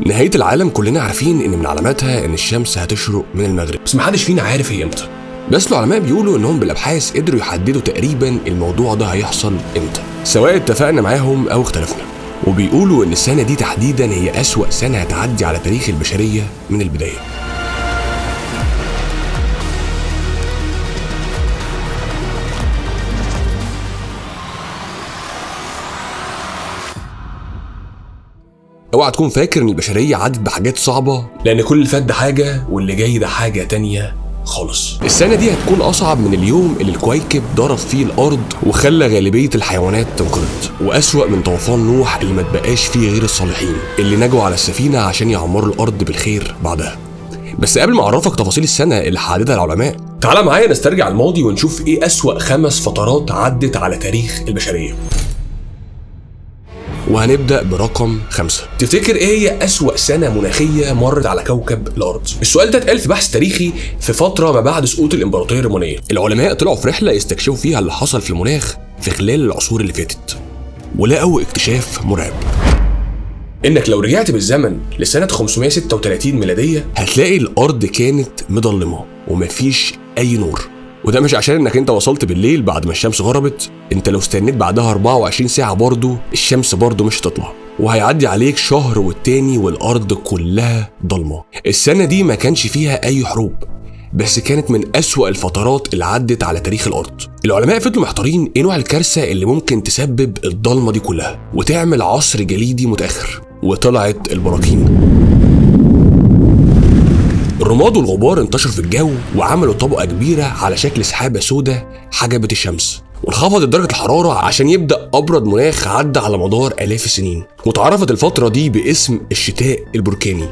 نهاية العالم كلنا عارفين ان من علاماتها ان الشمس هتشرق من المغرب، بس محدش فينا عارف هي امتى. بس العلماء بيقولوا انهم بالابحاث قدروا يحددوا تقريبا الموضوع ده هيحصل امتى، سواء اتفقنا معاهم او اختلفنا. وبيقولوا ان السنة دي تحديدا هي اسوأ سنة هتعدي على تاريخ البشرية من البداية. اوعى تكون فاكر ان البشرية عدت بحاجات صعبة، لان كل اللي فات ده حاجة واللي جاي ده حاجة تانية خالص. السنة دي هتكون أصعب من اليوم اللي الكويكب ضرب فيه الأرض وخلى غالبية الحيوانات تنقرض، وأسوأ من طوفان نوح اللي ما تبقاش فيه غير الصالحين اللي نجوا على السفينة عشان يعمروا الأرض بالخير بعدها. بس قبل ما أعرفك تفاصيل السنة اللي حددها العلماء، تعال معايا نسترجع الماضي ونشوف إيه أسوأ 5 فترات عدت على تاريخ البشرية. وهنبدأ برقم 5. تفتكر ايه هي أسوأ سنة مناخية مرت على كوكب الأرض؟ السؤال ده اتقال في بحث تاريخي في فترة ما بعد سقوط الإمبراطورية الرومانية. العلماء طلعوا في رحلة يستكشفوا فيها اللي حصل في المناخ في خلال العصور اللي فاتت، ولقوا اكتشاف مرعب. انك لو رجعت بالزمن لسنة 536 ميلادية هتلاقي الأرض كانت مظلمة ومفيش أي نور. وده مش عشان انك انت وصلت بالليل بعد ما الشمس غربت، انت لو استنيت بعدها 24 ساعة برضو الشمس برضو مش هتطلع، وهيعدي عليك شهر والتاني والارض كلها ضلمة. السنة دي ما كانش فيها اي حروب، بس كانت من اسوأ الفترات اللي عدت على تاريخ الارض. العلماء فضلوا محتارين ايه نوع الكارثة اللي ممكن تسبب الضلمة دي كلها وتعمل عصر جليدي متأخر، وطلعت البراكين. الرماد والغبار انتشروا في الجو وعملوا طبقة كبيرة على شكل سحابة سوداء حجبت الشمس، وانخفضت درجة الحرارة عشان يبدأ أبرد مناخ عدى على مدار آلاف السنين. وتعرفت الفترة دي باسم الشتاء البركاني.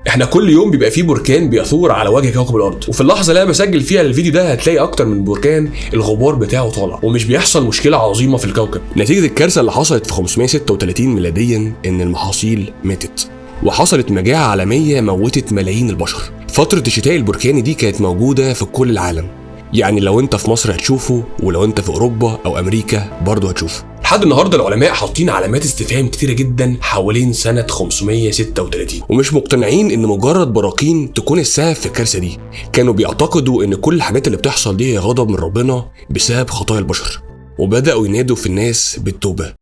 احنا كل يوم بيبقى فيه بركان بيثور على وجه كوكب الارض، وفي اللحظه اللي انا بسجل فيها الفيديو ده هتلاقي اكتر من بركان الغبار بتاعه طالع، ومش بيحصل مشكله عظيمه في الكوكب نتيجه الكارثه اللي حصلت في 536 ميلاديا ان المحاصيل ماتت، وحصلت مجاعه عالميه موتت ملايين البشر. فتره الشتاء البركاني دي كانت موجوده في كل العالم، يعني لو انت في مصر هتشوفه، ولو انت في اوروبا او امريكا برضه هتشوفه. لحد النهارده العلماء حاطين علامات استفهام كتيره جدا حوالين سنه 536، ومش مقتنعين ان مجرد براكين تكون السبب في الكارثه دي. كانوا بيعتقدوا ان كل الحاجات اللي بتحصل دي هي غضب من ربنا بسبب خطايا البشر، وبداوا ينادوا في الناس بالتوبه.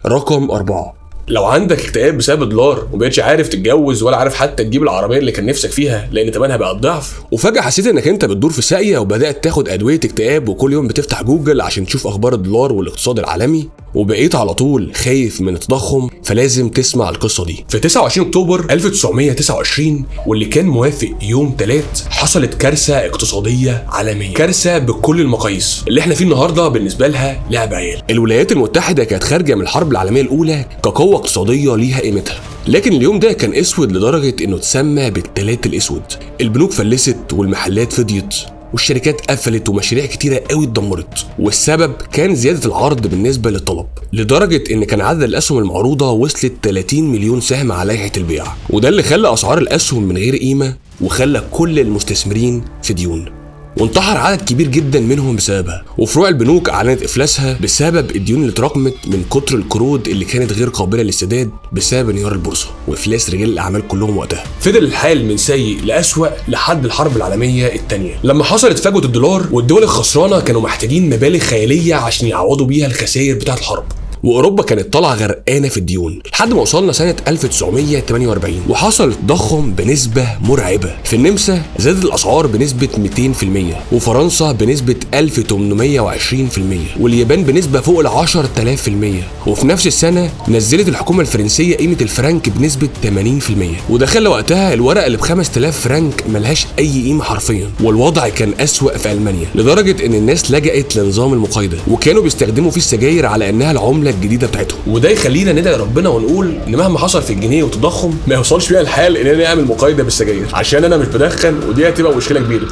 رقم 4. لو عندك اكتئاب بسبب الدولار ومبقتش عارف تتجوز ولا عارف حتى تجيب العربيه اللي كان نفسك فيها لان ثمنها بقى الضعف، وفجاه حسيت انك انت بتدور في ساقيه وبدات تاخد ادويه اكتئاب وكل يوم بتفتح جوجل عشان تشوف اخبار الدولار والاقتصاد العالمي، وبقيت على طول خايف من التضخم، فلازم تسمع القصه دي. في 29 اكتوبر 1929 واللي كان موافق يوم 3 حصلت كارثه اقتصاديه عالميه، كارثه بكل المقاييس اللي احنا فيه النهارده بالنسبه لها لعب عيال. الولايات المتحده كانت خارجه من الحرب العالميه الاولى كقوه اقتصاديه ليها قيمتها، لكن اليوم ده كان اسود لدرجه انه اتسمى بالثلاث الاسود. البنوك فلست والمحلات فضيت والشركات قفلت ومشاريع كتيرة قوي اتدمرت، والسبب كان زيادة العرض بالنسبة للطلب، لدرجة ان كان عدد الاسهم المعروضة وصلت 30 مليون سهم على لائحة البيع، وده اللي خلى اسعار الاسهم من غير قيمة وخلى كل المستثمرين في ديون، وانتحر عدد كبير جدا منهم بسببها. وفروع البنوك اعلنت افلاسها بسبب الديون اللي اتراكمت من كتر القروض اللي كانت غير قابله للسداد بسبب انهيار البورصه وافلاس رجال الاعمال كلهم وقتها. فضل الحال من سيء لاسوأ لحد الحرب العالميه الثانيه لما حصلت فجوه الدولار، والدول الخسرانه كانوا محتاجين مبالغ خياليه عشان يعوضوا بيها الخسائر بتاعه الحرب، واوروبا كانت طالعه غرقانه في الديون لحد ما وصلنا سنه 1948 وحصل تضخم بنسبه مرعبه. في النمسا زادت الاسعار بنسبه 200%، وفرنسا بنسبه 1820%، واليابان بنسبه فوق ال 10000%، وفي نفس السنه نزلت الحكومه الفرنسيه قيمه الفرنك بنسبه 80%، وده خلى وقتها الورقه اللي ب 5000 فرنك ملهاش اي قيمه حرفيا. والوضع كان اسوأ في المانيا لدرجه ان الناس لجأت لنظام المقايضه، وكانوا بيستخدموا فيه السجاير على انها العمله الجديده بتاعتهم. وده يخلينا ندعي ربنا ونقول ان مهما حصل في الجنيه وتضخم ما يوصلش بيها الحال اننا نعمل مقايضه بالسجاير، عشان انا مش بدخن ودي هتبقى مشكله كبيره.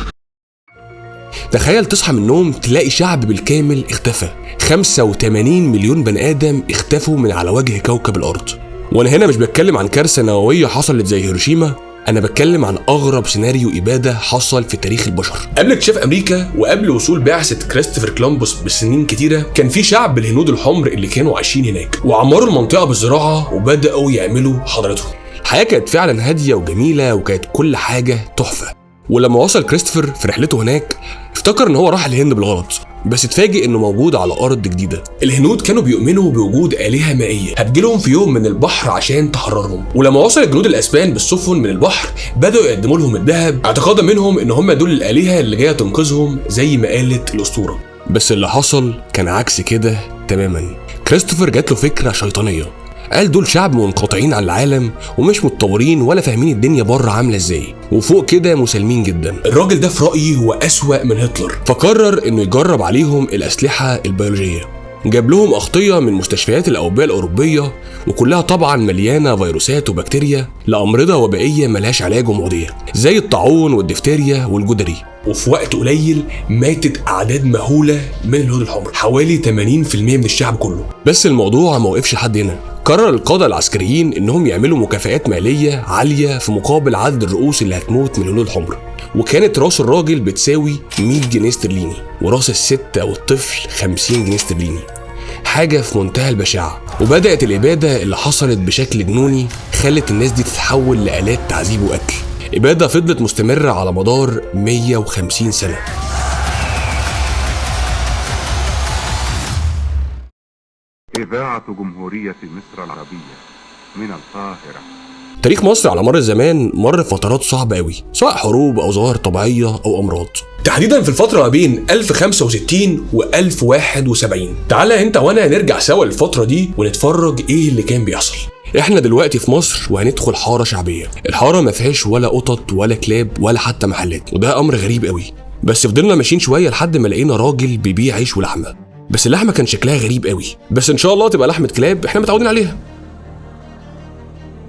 تخيل تصحى من النوم تلاقي شعب بالكامل اختفى، 85 مليون بني ادم اختفوا من على وجه كوكب الارض. وانا هنا مش بتكلم عن كارثه نوويه حصلت زي هيروشيما، انا بتكلم عن اغرب سيناريو اباده حصل في تاريخ البشر. قبل اكتشاف امريكا وقبل وصول بعثه كريستوفر كولومبوس بسنين كتيره، كان في شعب الهنود الحمر اللي كانوا عايشين هناك وعمروا المنطقه بالزراعه وبداوا يعملوا حضارتهم. الحياه كانت فعلا هاديه وجميله وكانت كل حاجه تحفه. ولما وصل كريستوفر في رحلته هناك افتكر ان هو راح الهند بالغلط، بس اتفاجئ انه موجود على ارض جديده. الهنود كانوا بيؤمنوا بوجود آلهة مائية هتجيلهم في يوم من البحر عشان تحررهم. ولما وصل الجنود الاسبان بالسفن من البحر بداوا يقدموا لهم الذهب اعتقادا منهم ان هم دول الآلهة اللي جايه تنقذهم زي ما قالت الاسطوره. بس اللي حصل كان عكس كده تماما. كريستوفر جات له فكره شيطانيه، قال دول شعب منقطعين عن العالم ومش متطورين ولا فاهمين الدنيا بره عامله ازاي، وفوق كده مسالمين جدا. الراجل ده في رايي هو اسوأ من هتلر، فقرر انه يجرب عليهم الاسلحه البيولوجيه. جاب لهم اغطيه من مستشفيات الاوبئه الاوروبيه وكلها طبعا مليانه فيروسات وبكتيريا لامراض وبائيه ملهاش علاج ومعديه زي الطاعون والدفتيريا والجدري. وفي وقت قليل ماتت اعداد مهوله من الهنود الحمر، حوالي 80% من الشعب كله. بس الموضوع ما وقفش لحد هنا. قرر القادة العسكريين انهم يعملوا مكافآت مالية عالية في مقابل عدد الرؤوس اللي هتموت من الهنود الحمر، وكانت راس الراجل بتساوي 100 جنيه استرليني وراس الست او الطفل 50 جنيه استرليني، حاجة في منتهى البشاعة. وبدأت الإبادة اللي حصلت بشكل جنوني خلت الناس دي تتحول لآلات تعذيب وقتل. إبادة فضلت مستمرة على مدار 150 سنة. إذاعة جمهورية مصر العربية من القاهرة. تاريخ مصر على مر الزمان مر فترات صعبة قوي، سواء حروب أو ظواهر طبيعية أو أمراض، تحديدا في الفترة ما بين 1065 و 1071. تعالى انت وانا نرجع سوا للفترة دي ونتفرج ايه اللي كان بيحصل. احنا دلوقتي في مصر وهندخل حارة شعبية. الحارة ما فيهاش ولا قطط ولا كلاب ولا حتى محلات، وده امر غريب قوي. بس فضلنا ماشيين شوية لحد ما لقينا راجل بيبيع عيش ولحمة، بس اللحمة كان شكلها غريب قوي، بس ان شاء الله تبقى لحمة كلاب احنا متعودين عليها.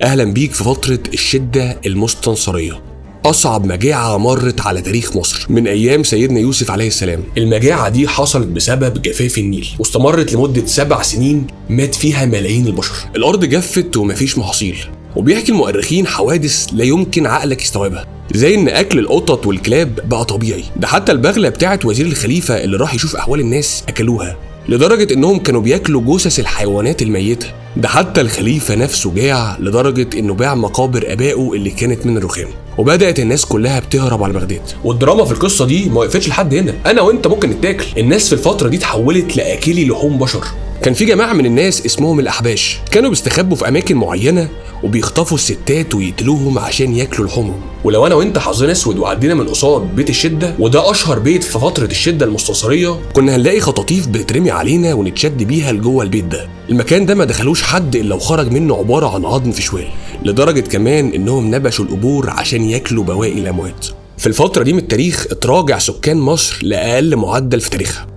اهلا بيك في فترة الشدة المستنصرية، أصعب مجاعة مرت على تاريخ مصر من أيام سيدنا يوسف عليه السلام. المجاعة دي حصلت بسبب جفاف النيل واستمرت لمدة 7 سنين مات فيها ملايين البشر. الأرض جفت ومفيش محاصيل، وبيحكي المؤرخين حوادث لا يمكن عقلك يستوعبها، زي إن أكل القطط والكلاب بقى طبيعي. ده حتى البغلة بتاعت وزير الخليفة اللي راح يشوف أحوال الناس أكلوها، لدرجة إنهم كانوا بياكلوا جثث الحيوانات الميتة. ده حتى الخليفة نفسه جاع لدرجة إنه باع مقابر آبائه اللي كانت من الرخام، وبدأت الناس كلها بتهرب على بغداد. والدراما في القصة دي ما وقفتش لحد هنا، أنا وأنت ممكن نتاكل. الناس في الفترة دي اتحولت لآكلي لحوم بشر. كان في جماعة من الناس اسمهم الأحباش، كانوا بيستخبوا في أماكن معينة وبيخطفوا الستات ويقتلوهم عشان ياكلوا لحومهم. ولو أنا وأنت حظنا أسود وعدينا من قصاد بيت الشدة، وده أشهر بيت في فترة الشدة المستنصرية، كنا هنلاقي خطاطيف بتترمي علينا ونتشد بيها لجوه البيت ده. المكان ده ما دخلوش حد إلا وخرج منه عبارة عن عظم في شوال، لدرجة كمان إنهم نبشوا القبور عشان ياكلوا بواقي الأموات. في الفترة دي من التاريخ اتراجع سكان مصر لأقل معدل في تاريخها.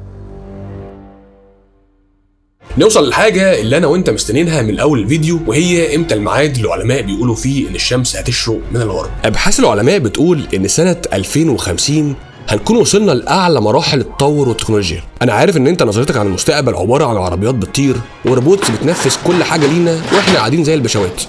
نوصل للحاجة اللي أنا وأنت مستنينها من أول الفيديو، وهي إمتى الميعاد اللي العلماء بيقولوا فيه إن الشمس هتشرق من الغرب. أبحاث العلماء بتقول إن سنة 2050 هنكون وصلنا لأعلى مراحل التطور والتكنولوجيا. أنا عارف إن أنت نظرتك عن المستقبل عبارة عن عربيات بتطير وروبوتس بتنفذ كل حاجة لينا وإحنا قاعدين زي البشوات،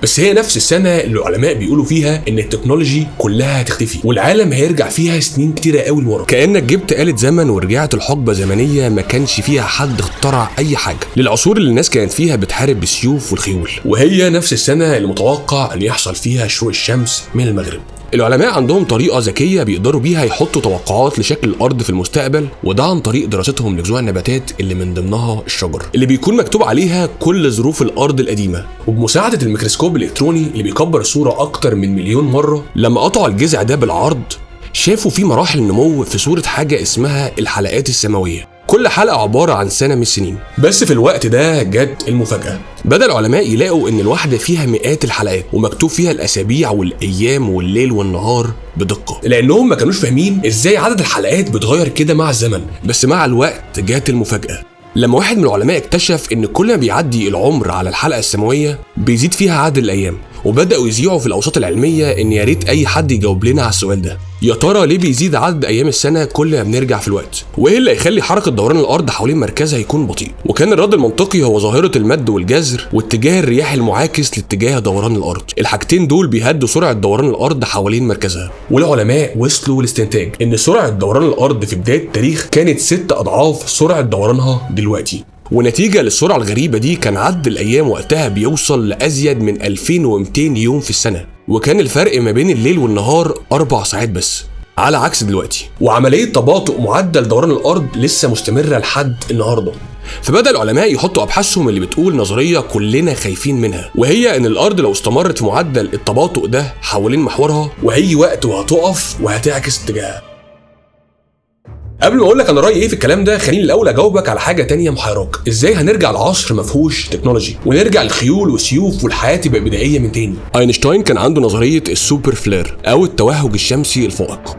بس هي نفس السنة اللي العلماء بيقولوا فيها إن التكنولوجي كلها هتختفي والعالم هيرجع فيها سنين كتيرة قوي لورا، كأنك جبت آلة زمن ورجعت لحقبة زمنية ما كانش فيها حد اخترع أي حاجة، للعصور اللي الناس كانت فيها بتحارب بالسيوف والخيول. وهي نفس السنة اللي متوقع أن يحصل فيها شروق الشمس من المغرب. العلماء عندهم طريقة ذكية بيقدروا بيها يحطوا توقعات لشكل الأرض في المستقبل، وده عن طريق دراستهم لجذوع النباتات اللي من ضمنها الشجر اللي بيكون مكتوب عليها كل ظروف الأرض القديمة. وبمساعدة الميكروسكوب الإلكتروني اللي بيكبر الصورة أكتر من 1,000,000 مرة، لما قطعوا الجذع ده بالعرض شافوا فيه مراحل النمو في صورة حاجة اسمها الحلقات السماوية، كل حلقة عبارة عن سنة من السنين. بس في الوقت ده جت المفاجأة، بدأ العلماء يلاقوا إن الواحدة فيها مئات الحلقات ومكتوب فيها الأسابيع والأيام والليل والنهار بدقة، لأنهم ما كانوش فاهمين إزاي عدد الحلقات بتغير كده مع الزمن. بس مع الوقت جت المفاجأة، لما واحد من العلماء اكتشف إن كل ما بيعدي العمر على الحلقة السماوية بيزيد فيها عدد الأيام، وبدأوا يذيعوا في الأوساط العلمية إن يا ريت أي حد يجاوب لنا على السؤال ده، يا ترى ليه بيزيد عدد ايام السنه كل ما بنرجع في الوقت؟ وايه اللي هيخلي حركه دوران الارض حوالين مركزها يكون بطيء؟ وكان الرد المنطقي هو ظاهره المد والجزر واتجاه الرياح المعاكس لاتجاه دوران الارض. الحاجتين دول بيهدوا سرعه دوران الارض حوالين مركزها. والعلماء وصلوا لاستنتاج ان سرعه دوران الارض في بدايه التاريخ كانت 6 اضعاف سرعه دورانها دلوقتي. ونتيجة للسرعة الغريبة دي كان عدد الأيام وقتها بيوصل لأزيد من 2200 يوم في السنة، وكان الفرق ما بين الليل والنهار 4 ساعات بس على عكس دلوقتي. وعملية تباطؤ معدل دوران الأرض لسه مستمرة لحد النهاردة. فبدأ العلماء يحطوا أبحاثهم اللي بتقول نظرية كلنا خايفين منها، وهي إن الأرض لو استمرت في معدل التباطؤ ده حوالين محورها وهيجي وقت وهتقف وهتعكس اتجاهها. قبل ما اقول لك انا رايي ايه في الكلام ده، خليني الاول اجاوبك على حاجه تانية محيراك. ازاي هنرجع لعصر ما فيهوش تكنولوجي ونرجع للخيول والسيوف والحياه تبقى بدائيه من تاني؟ اينشتاين كان عنده نظريه السوبر فلير او التوهج الشمسي الفائق،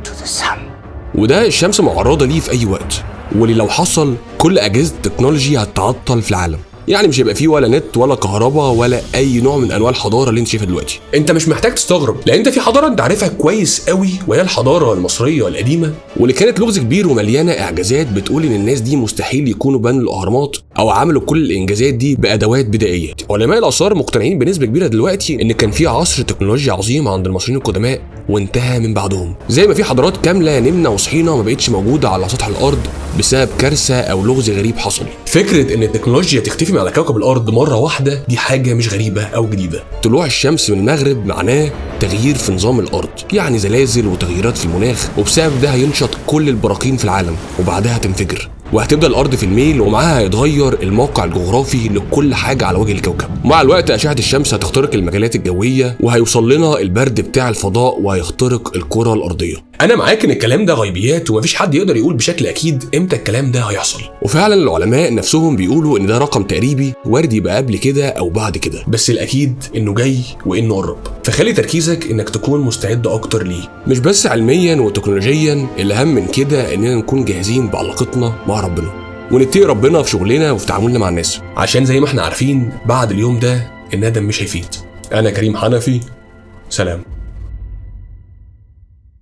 وده الشمس معرضه ليه في اي وقت، واللي لو حصل كل اجهزه التكنولوجي هتتعطل في العالم. يعني مش هيبقى فيه ولا نت ولا كهرباء ولا اي نوع من انواع الحضاره اللي انت شايفها دلوقتي. انت مش محتاج تستغرب، لان انت في حضاره انت عارفها كويس قوي، وهي الحضاره المصريه القديمه، واللي كانت لغز كبير ومليانه اعجازات بتقول ان الناس دي مستحيل يكونوا بنوا الاهرامات او عملوا كل الانجازات دي بادوات بدائيه. علماء الاثار مقتنعين بنسبه كبيره دلوقتي ان كان في عصر تكنولوجيا عظيم عند المصريين القدماء وانتهى من بعدهم، زي ما في حضارات كامله نمنا وصحينا ما بقتش موجوده على سطح الارض بسبب كارثه او لغز غريب حصل. فكره ان التكنولوجيا تختفي من على كوكب الارض مره واحده دي حاجه مش غريبه او جديده. طلوع الشمس من المغرب معناه تغيير في نظام الارض، يعني زلازل وتغييرات في المناخ، وبسبب ده هينشط كل البراكين في العالم وبعدها تنفجر، وهتبدا الارض في الميل، ومعاها هيتغير الموقع الجغرافي لكل حاجه على وجه الكوكب. مع الوقت اشعه الشمس هتخترق المجالات الجويه وهيوصل لنا البرد بتاع الفضاء وهيخترق الكره الارضيه. انا معاك ان الكلام ده غيبيات ومفيش حد يقدر يقول بشكل اكيد امتى الكلام ده هيحصل، وفعلا العلماء نفسهم بيقولوا ان ده رقم تقريبي وارد يبقى قبل كده او بعد كده، بس الاكيد انه جاي وانه قرب. فخلي تركيزك انك تكون مستعد اكتر ليه، مش بس علميا وتكنولوجيا، الاهم من كده اننا نكون جاهزين بعلاقتنا مع ربنا ونتقي ربنا في شغلنا وفي تعاملنا مع الناس، عشان زي ما احنا عارفين بعد اليوم ده الندم مش هيفيد. انا كريم حنفي، سلام.